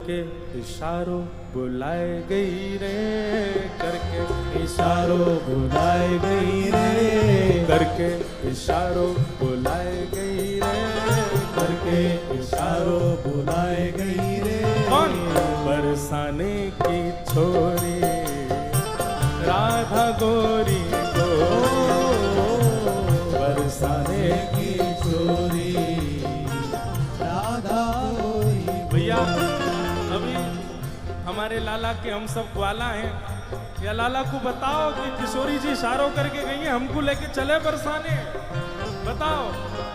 के इशारों बुलाए गई रे, करके इशारों बुलाए गई रे, करके इशारों बुलाए गई रे, करके इशारों बुलाए गई रे। कौन? बरसाने की छोरी राधा गोरी को, बरसाने की छोरी राधा गोरी। भैया अभी हमारे लाला के हम सब ग्वाला हैं, या लाला को बताओ कि किशोरी जी इशारों करके गई हैं, हमको लेके चले बरसाने, बताओ।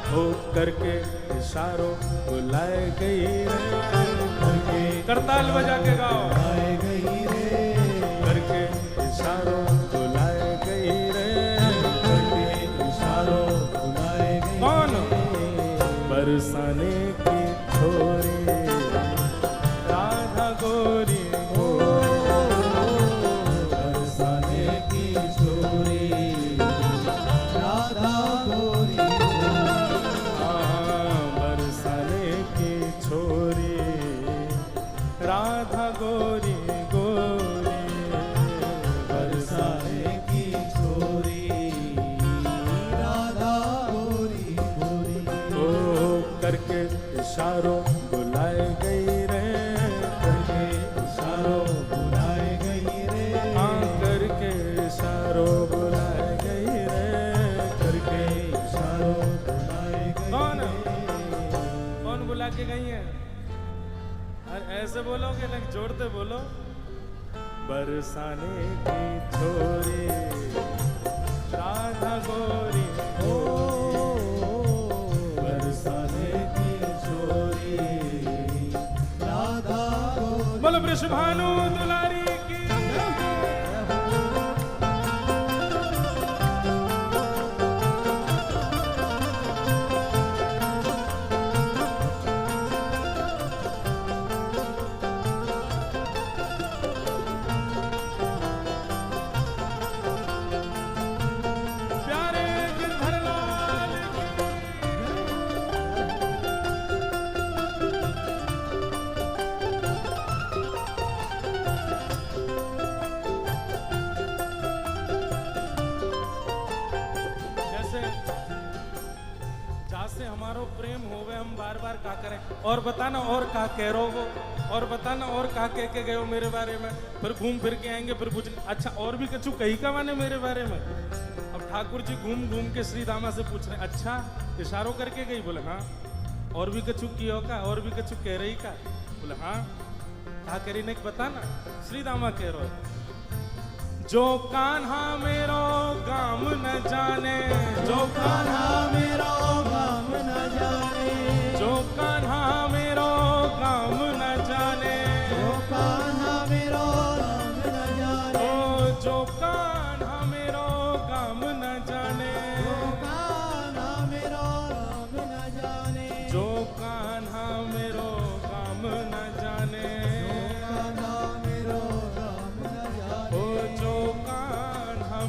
हो करके इशारों बुलाए गई रे, करके करताल बजा के गाओ, बुलाए गई रे, करके इशारों बुलाए गई रे, करके इशारों बुलाए गई। कौन? बरसाने की छोरी राधा गोरी हो, बरसाने की छोरी राधा गोरी हो, बरसाने की छोरी राधा गोरी गोरी, बरसाने की छोरी राधा गोरी गोरी। ओ करके इशारों बुलाए गई रे, करके इशारों बुलाए गई रे, हाँ करके इशारों बुलाए गई रे, करके इशारों बुलाए गई। कौन? कौन बुला के गई है? अरे ऐसे बोलोगे ना, जोड़ते बोलो। बरसाने की छोरी राधा गोरी हो, बरसाने की छोरी राधा गोरी। बोलो वृषभानु दुलारी की। हमारो प्रेम होवे हम बार बार का करें, और बताना और का कह रो वो, और बताना और का कह के गए हो मेरे बारे में, फिर घूम फिर के आएंगे, फिर पूछ अच्छा और भी कछु कही का माने मेरे बारे में। अब ठाकुर जी घूम घूम के श्री दामा से पूछ रहे अच्छा इशारों करके गई? बोले हाँ। और भी कछु कियो का, और भी कछु कह रही का? बोले हाँ। कहा करी नहीं बताना। श्री दामा कह रो जो कान्हा मेरो गाम न जाने, जो कान्हा मेरो गाम न जाने, जो कान्हा मेरो गाम न जाने, जो कान्हा मेरो गाम न जाने, ओ जो कान्हा मेरो गाम न जाने, जो कान्हा मेरो गाम न जाने, जो कान्हा मेरो गाम न जाने,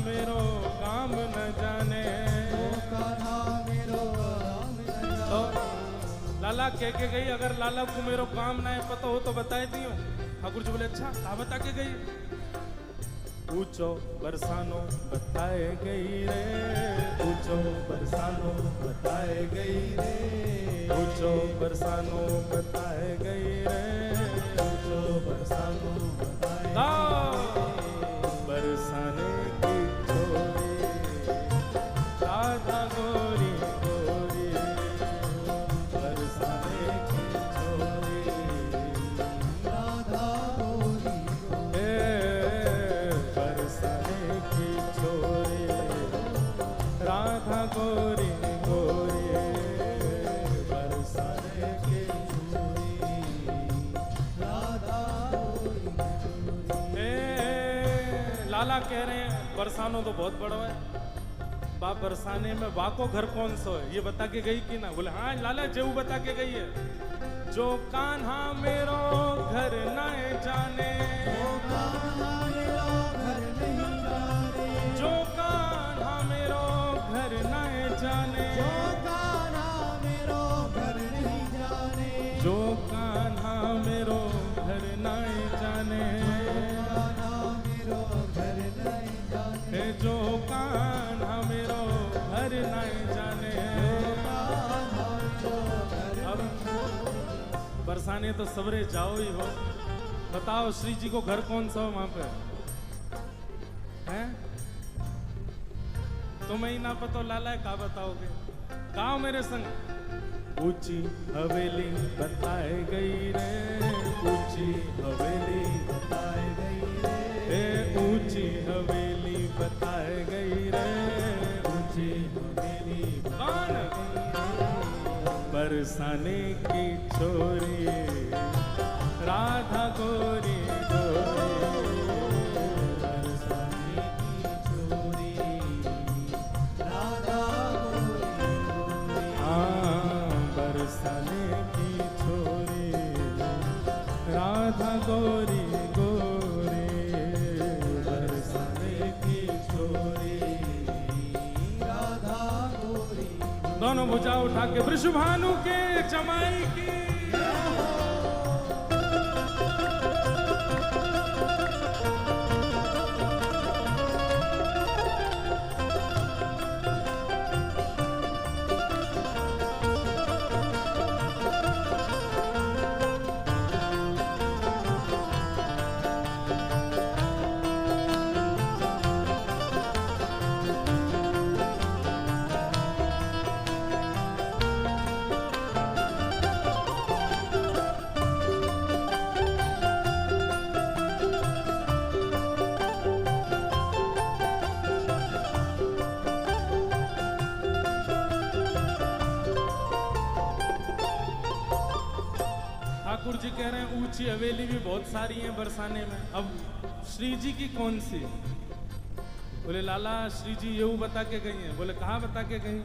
मेरो काम न जाने। तो लाला कह के गई, अगर लाला को मेरो काम ना है पता हो तो बताए दियो। ठाकुर जी बोले अच्छा कहा बता के गई? पूछो बरसानो बताए गई रे, पूछो बरसानो बताए गई रे, पूछो बरसानो बताए गई रे, पूछो बरसानो बताए गई। बरसाने की छोरी राधा गोरी गोरी, बरसाने की छोरी राधा गोरी गोरी, बरसाने की छोरी राधा गोरी गोरी, बरसाने की छोरी राधा गोरी। लाला कह रहे हैं बरसानो तो बहुत बड़ा है, बा बरसाने में बा को घर कौन सा है ये बता के गई कि ना? बोले हाँ लाला जेऊ बता के गई है। जो कान्हा मेरो घर न जाने, जो कान्हा मेरो घर नहीं जाने, जो कान्हा मेरो घर न जाने, जो कान्हा मेरो घर नहीं जाने, जो कान्हा मेरो घर बरसाने तो सवरे जाओ ही हो। बताओ श्री जी को घर कौन सा हो वहां पे हैं? तुम्हें ही ना पता लाला है, का बताओगे? गाओ मेरे संग। ऊंची हवेली बताए गई रे, ऊंची हवेली बताए गई रे, ऊंची हवेली बताए गई रे, ऊंची हवेली बताए गई रे। बरसाने की छोरी राधा गोरी गोरी, बरसाने की छोरी राधा गोरी गोरी। हाँ बरसाने की छोरी राधा गोरी गोरी, बरसाने की छोरी राधा गोरी। दोनों भुजा उठा के वृषभानु के जमाई की। ठाकुर जी कह रहे हैं ऊंची हवेली भी बहुत सारी है बरसाने में, अब श्री जी की कौन सी? बोले लाला श्री जी ये बता के गई हैं। बोले कहाँ बता के गई?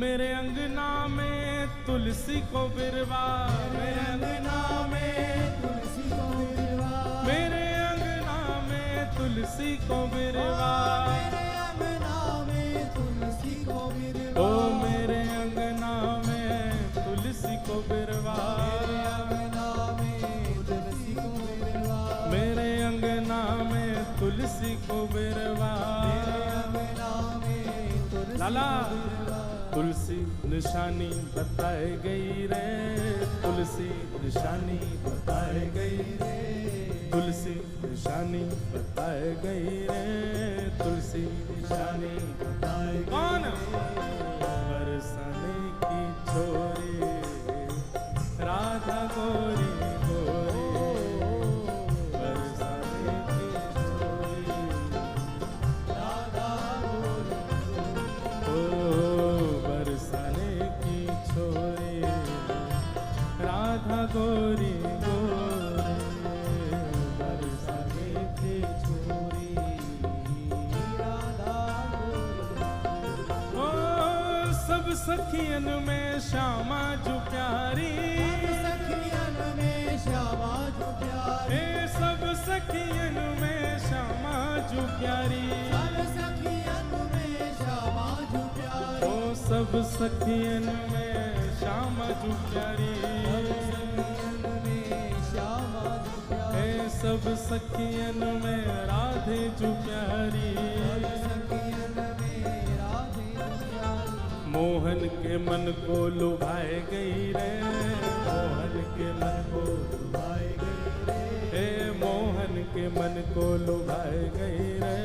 मेरे अंगना में तुलसी को बिरवा, मेरे अंगना में तुलसी को बिरवा, मेरे अंगना में तुलसी को बिरवा, मेरे अंगना में तुलसी को बिरवा, ओ मेरे अंगना में तुलसी को बिरवा, मेरे अंगना में तुलसी को बिरवा। लाला तुलसी निशानी बताए गई रे, तुलसी निशानी बताए गई रे, तुलसी निशानी बताए गई रे, तुलसी निशानी बताए गई। कौन? बरसाने की छोरी राधा गोरी गोरी, बरसाने की छोरी राधा गोरी गोरी, बरसाने की छोरी राधा गोरी गोरी, बरसाने की छोरी राधा गोरी। ओ सब सखियन में श्यामा जो प्यारी, सखियन में श्यामा जो प्यारी, सब सखियन में श्यामा जो प्यारी, सब सखियन में श्यामा जो प्यारी, ओ सब सखियन में श्यामा जो प्यारी, सब सखियन में राधे जो प्यारी, मोहन के मन को लुभाए गई रे, मोहन के मन को लुभाए गई रे, मोहन के मन को लुभाए गई रे,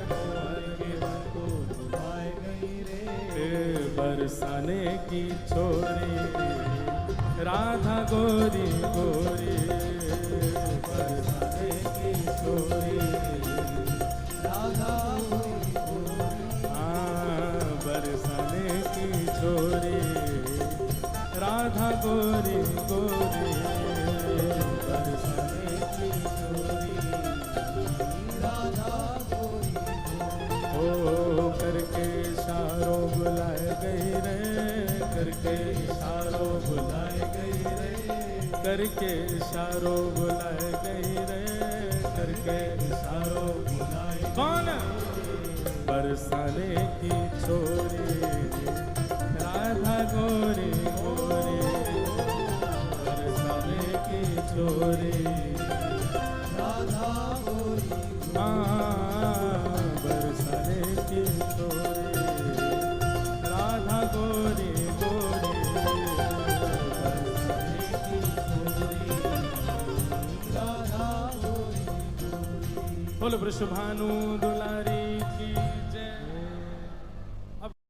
मोहन के मन को लुभाए गई रे, बरसाने की छोरी राधा गोरी गोरी, बरसाने की छोरी राधा गोरी गोरी। हाँ बरसाने की छोरी राधा गोरी गोरी, बरसाने की छोरी राधा गोरी गोरी। ओ करके इशारों बुलाए गई रे, करके इशारों बुलाए गई रे, करके इशारों बुलाए गई रे, करके इशारों बुलाए। कौन? बरसाने की छोरी राधा गोरी गोरी, बरसाने की छोरी राधा गोरी। हाँ बरसाने की छोरी राधा गोरी गोरी, बरसाने की बोल वृषभानु दुलारी की जय।